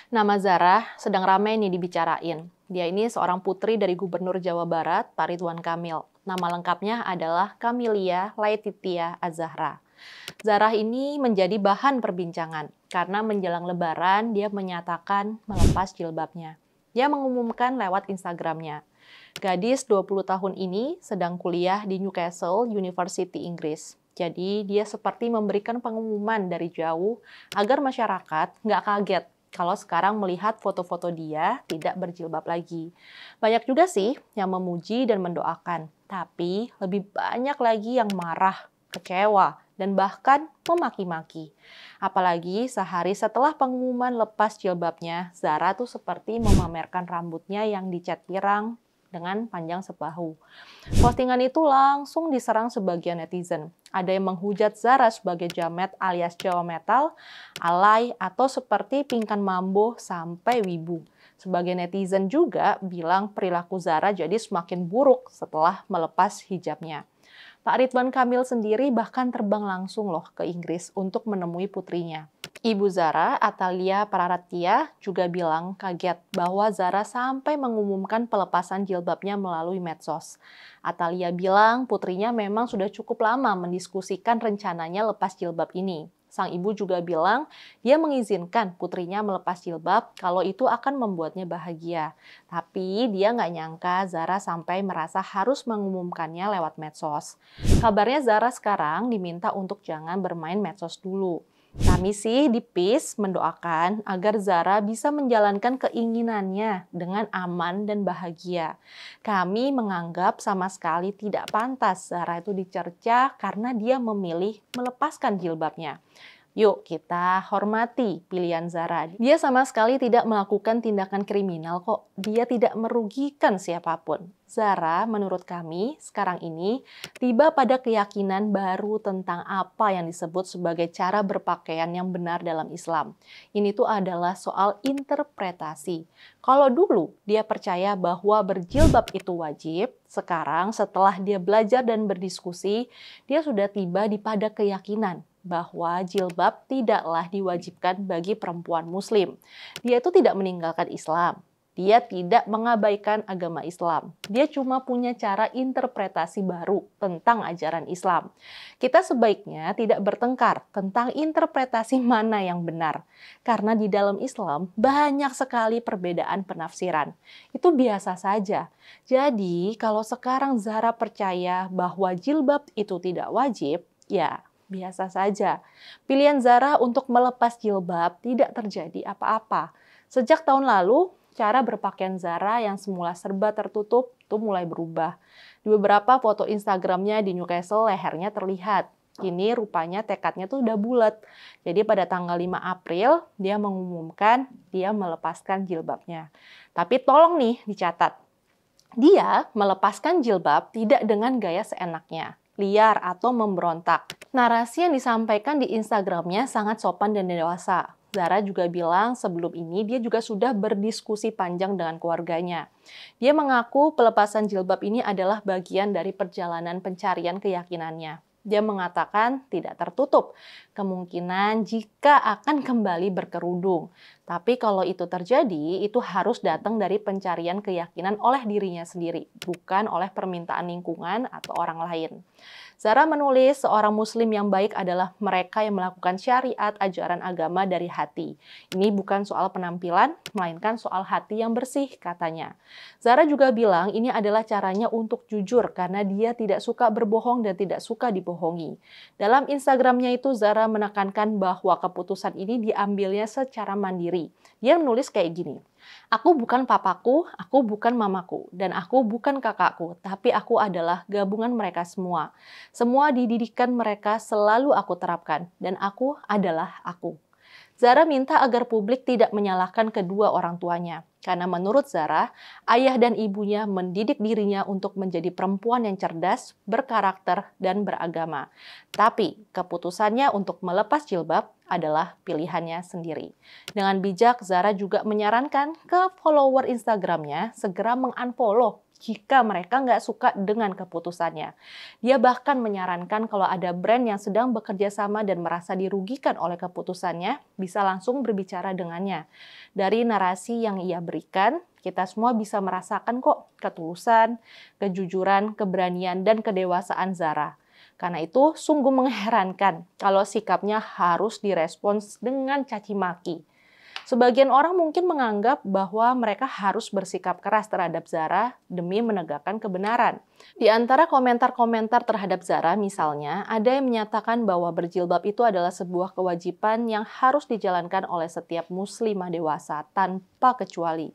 Nama Zara sedang ramai nih dibicarain. Dia ini seorang putri dari Gubernur Jawa Barat, Pak Ridwan Kamil. Nama lengkapnya adalah Camelia Laetitia Az-Zahra. Zara ini menjadi bahan perbincangan karena menjelang Lebaran dia menyatakan melepas jilbabnya. Dia mengumumkan lewat Instagramnya. Gadis 20 tahun ini sedang kuliah di Newcastle University, Inggris. Jadi dia seperti memberikan pengumuman dari jauh agar masyarakat nggak kaget kalau sekarang melihat foto-foto dia tidak berjilbab lagi. Banyak juga sih yang memuji dan mendoakan, tapi lebih banyak lagi yang marah, kecewa, dan bahkan memaki-maki. Apalagi sehari setelah pengumuman lepas jilbabnya, Zara tuh seperti memamerkan rambutnya yang dicat pirang dengan panjang sebahu. Postingan itu langsung diserang sebagian netizen. Ada yang menghujat Zara sebagai jamet alias Jawa metal, alay, atau seperti pingkan mambo sampai wibu. Sebagian netizen juga bilang perilaku Zara jadi semakin buruk setelah melepas hijabnya. Pak Ridwan Kamil sendiri bahkan terbang langsung loh ke Inggris untuk menemui putrinya. Ibu Zara, Atalia Praratia, juga bilang kaget bahwa Zara sampai mengumumkan pelepasan jilbabnya melalui medsos. Atalia bilang putrinya memang sudah cukup lama mendiskusikan rencananya lepas jilbab ini. Sang ibu juga bilang dia mengizinkan putrinya melepas jilbab kalau itu akan membuatnya bahagia. Tapi dia nggak nyangka Zara sampai merasa harus mengumumkannya lewat medsos. Kabarnya Zara sekarang diminta untuk jangan bermain medsos dulu. Kami sih di PIS mendoakan agar Zara bisa menjalankan keinginannya dengan aman dan bahagia. Kami menganggap sama sekali tidak pantas Zara itu dicerca karena dia memilih melepaskan jilbabnya. Yuk kita hormati pilihan Zara. Dia sama sekali tidak melakukan tindakan kriminal kok. Dia tidak merugikan siapapun. Zara menurut kami sekarang ini tiba pada keyakinan baru tentang apa yang disebut sebagai cara berpakaian yang benar dalam Islam. Ini tuh adalah soal interpretasi. Kalau dulu dia percaya bahwa berjilbab itu wajib, sekarang setelah dia belajar dan berdiskusi, dia sudah tiba di pada keyakinan bahwa jilbab tidaklah diwajibkan bagi perempuan muslim. Dia itu tidak meninggalkan Islam. Dia tidak mengabaikan agama Islam. Dia cuma punya cara interpretasi baru tentang ajaran Islam. Kita sebaiknya tidak bertengkar tentang interpretasi mana yang benar. Karena di dalam Islam banyak sekali perbedaan penafsiran. Itu biasa saja. Jadi kalau sekarang Zara percaya bahwa jilbab itu tidak wajib, ya biasa saja. Pilihan Zara untuk melepas jilbab tidak terjadi apa-apa. Sejak tahun lalu, cara berpakaian Zara yang semula serba tertutup itu mulai berubah. Di beberapa foto Instagramnya di Newcastle, lehernya terlihat. Kini rupanya tekadnya tuh udah bulat. Jadi pada tanggal 5 April, dia mengumumkan dia melepaskan jilbabnya. Tapi tolong nih dicatat, dia melepaskan jilbab tidak dengan gaya seenaknya, liar atau memberontak. Narasi yang disampaikan di Instagramnya sangat sopan dan dewasa. Zara juga bilang sebelum ini dia juga sudah berdiskusi panjang dengan keluarganya. Dia mengaku pelepasan jilbab ini adalah bagian dari perjalanan pencarian keyakinannya. Dia mengatakan tidak tertutup kemungkinan jika akan kembali berkerudung. Tapi kalau itu terjadi, itu harus datang dari pencarian keyakinan oleh dirinya sendiri, bukan oleh permintaan lingkungan atau orang lain. Zara menulis, seorang muslim yang baik adalah mereka yang melakukan syariat ajaran agama dari hati. Ini bukan soal penampilan, melainkan soal hati yang bersih, katanya. Zara juga bilang ini adalah caranya untuk jujur karena dia tidak suka berbohong dan tidak suka dibohongi. Dalam Instagramnya itu Zara menekankan bahwa keputusan ini diambilnya secara mandiri. Dia menulis kayak gini. Aku bukan papaku, aku bukan mamaku, dan aku bukan kakakku, tapi aku adalah gabungan mereka semua. Semua dididikan mereka selalu aku terapkan, dan aku adalah aku. Zara minta agar publik tidak menyalahkan kedua orang tuanya. Karena menurut Zara, ayah dan ibunya mendidik dirinya untuk menjadi perempuan yang cerdas, berkarakter, dan beragama. Tapi keputusannya untuk melepas jilbab adalah pilihannya sendiri. Dengan bijak, Zara juga menyarankan ke follower Instagramnya segera mengunfollow jika mereka nggak suka dengan keputusannya. Dia bahkan menyarankan kalau ada brand yang sedang bekerja sama dan merasa dirugikan oleh keputusannya, bisa langsung berbicara dengannya. Dari narasi yang ia berikan, kita semua bisa merasakan kok ketulusan, kejujuran, keberanian, dan kedewasaan Zara. Karena itu sungguh mengherankan kalau sikapnya harus direspons dengan caci maki. Sebagian orang mungkin menganggap bahwa mereka harus bersikap keras terhadap Zara demi menegakkan kebenaran. Di antara komentar-komentar terhadap Zara misalnya, ada yang menyatakan bahwa berjilbab itu adalah sebuah kewajiban yang harus dijalankan oleh setiap muslimah dewasa tanpa kecuali.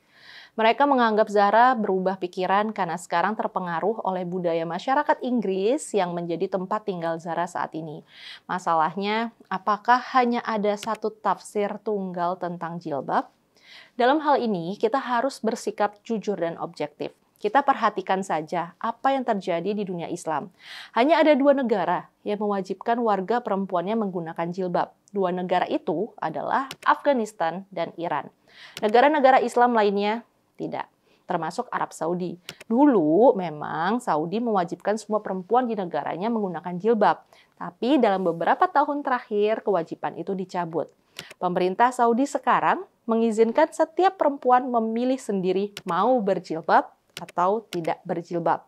Mereka menganggap Zara berubah pikiran karena sekarang terpengaruh oleh budaya masyarakat Inggris yang menjadi tempat tinggal Zara saat ini. Masalahnya, apakah hanya ada satu tafsir tunggal tentang jilbab? Dalam hal ini, kita harus bersikap jujur dan objektif. Kita perhatikan saja apa yang terjadi di dunia Islam. Hanya ada 2 negara yang mewajibkan warga perempuannya menggunakan jilbab. 2 negara itu adalah Afghanistan dan Iran. Negara-negara Islam lainnya tidak, termasuk Arab Saudi. Dulu memang Saudi mewajibkan semua perempuan di negaranya menggunakan jilbab. Tapi dalam beberapa tahun terakhir kewajiban itu dicabut. Pemerintah Saudi sekarang mengizinkan setiap perempuan memilih sendiri mau berjilbab atau tidak berjilbab.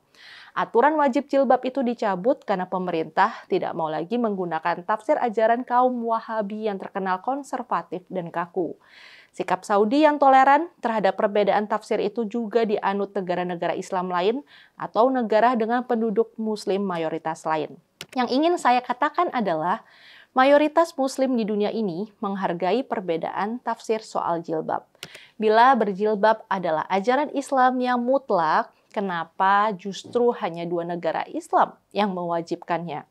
Aturan wajib jilbab itu dicabut karena pemerintah tidak mau lagi menggunakan tafsir ajaran kaum Wahabi yang terkenal konservatif dan kaku. Sikap Saudi yang toleran terhadap perbedaan tafsir itu juga dianut negara-negara Islam lain atau negara dengan penduduk Muslim mayoritas lain. Yang ingin saya katakan adalah mayoritas Muslim di dunia ini menghargai perbedaan tafsir soal jilbab. Bila berjilbab adalah ajaran Islam yang mutlak, kenapa justru hanya 2 negara Islam yang mewajibkannya?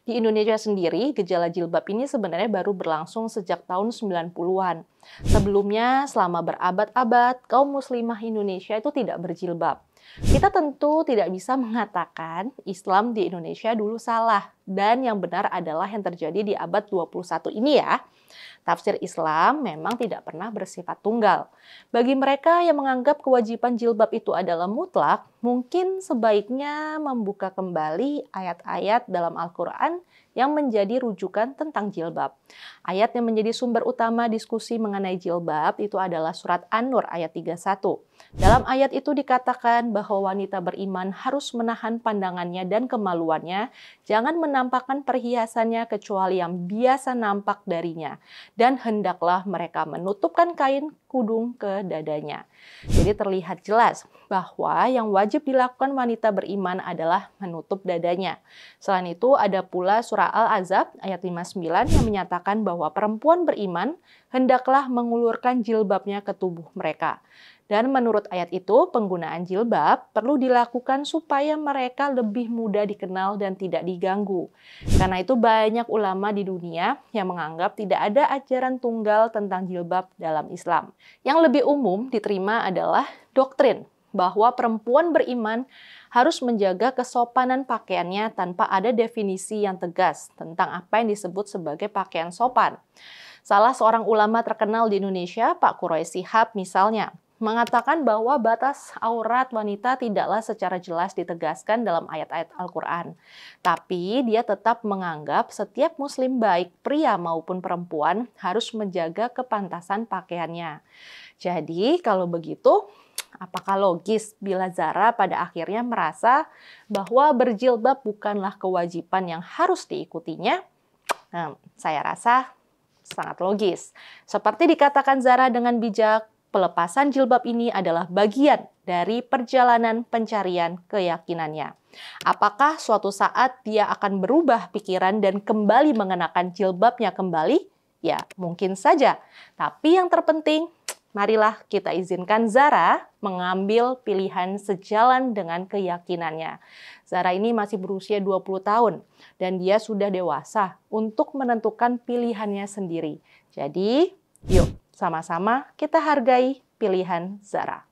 Di Indonesia sendiri, gejala jilbab ini sebenarnya baru berlangsung sejak tahun 90-an. Sebelumnya, selama berabad-abad, kaum muslimah Indonesia itu tidak berjilbab. Kita tentu tidak bisa mengatakan Islam di Indonesia dulu salah, dan yang benar adalah yang terjadi di abad 21 ini ya. Tafsir Islam memang tidak pernah bersifat tunggal. Bagi mereka yang menganggap kewajiban jilbab itu adalah mutlak, mungkin sebaiknya membuka kembali ayat-ayat dalam Al-Quran yang menjadi rujukan tentang jilbab. Ayat yang menjadi sumber utama diskusi mengenai jilbab itu adalah surat An-Nur ayat 31. Dalam ayat itu dikatakan bahwa wanita beriman harus menahan pandangannya dan kemaluannya, jangan menampakkan perhiasannya kecuali yang biasa nampak darinya, dan hendaklah mereka menutupkan kain kudung ke dadanya. Jadi terlihat jelas bahwa yang wajib dilakukan wanita beriman adalah menutup dadanya. Selain itu ada pula surah Al-Ahzab ayat 59 yang menyatakan bahwa perempuan beriman hendaklah mengulurkan jilbabnya ke tubuh mereka. Dan menurut ayat itu, penggunaan jilbab perlu dilakukan supaya mereka lebih mudah dikenal dan tidak diganggu. Karena itu banyak ulama di dunia yang menganggap tidak ada ajaran tunggal tentang jilbab dalam Islam. Yang lebih umum diterima adalah doktrin bahwa perempuan beriman harus menjaga kesopanan pakaiannya tanpa ada definisi yang tegas tentang apa yang disebut sebagai pakaian sopan. Salah seorang ulama terkenal di Indonesia, Pak Quraisy Shihab misalnya, mengatakan bahwa batas aurat wanita tidaklah secara jelas ditegaskan dalam ayat-ayat Al-Quran. Tapi dia tetap menganggap setiap muslim baik pria maupun perempuan harus menjaga kepantasan pakaiannya. Jadi kalau begitu, apakah logis bila Zara pada akhirnya merasa bahwa berjilbab bukanlah kewajiban yang harus diikutinya? Saya rasa sangat logis. Seperti dikatakan Zara dengan bijak, pelepasan jilbab ini adalah bagian dari perjalanan pencarian keyakinannya. Apakah suatu saat dia akan berubah pikiran dan kembali mengenakan jilbabnya kembali? Ya, mungkin saja. Tapi yang terpenting, marilah kita izinkan Zara mengambil pilihan sejalan dengan keyakinannya. Zara ini masih berusia 20 tahun dan dia sudah dewasa untuk menentukan pilihannya sendiri. Jadi, yuk sama-sama kita hargai pilihan Zara.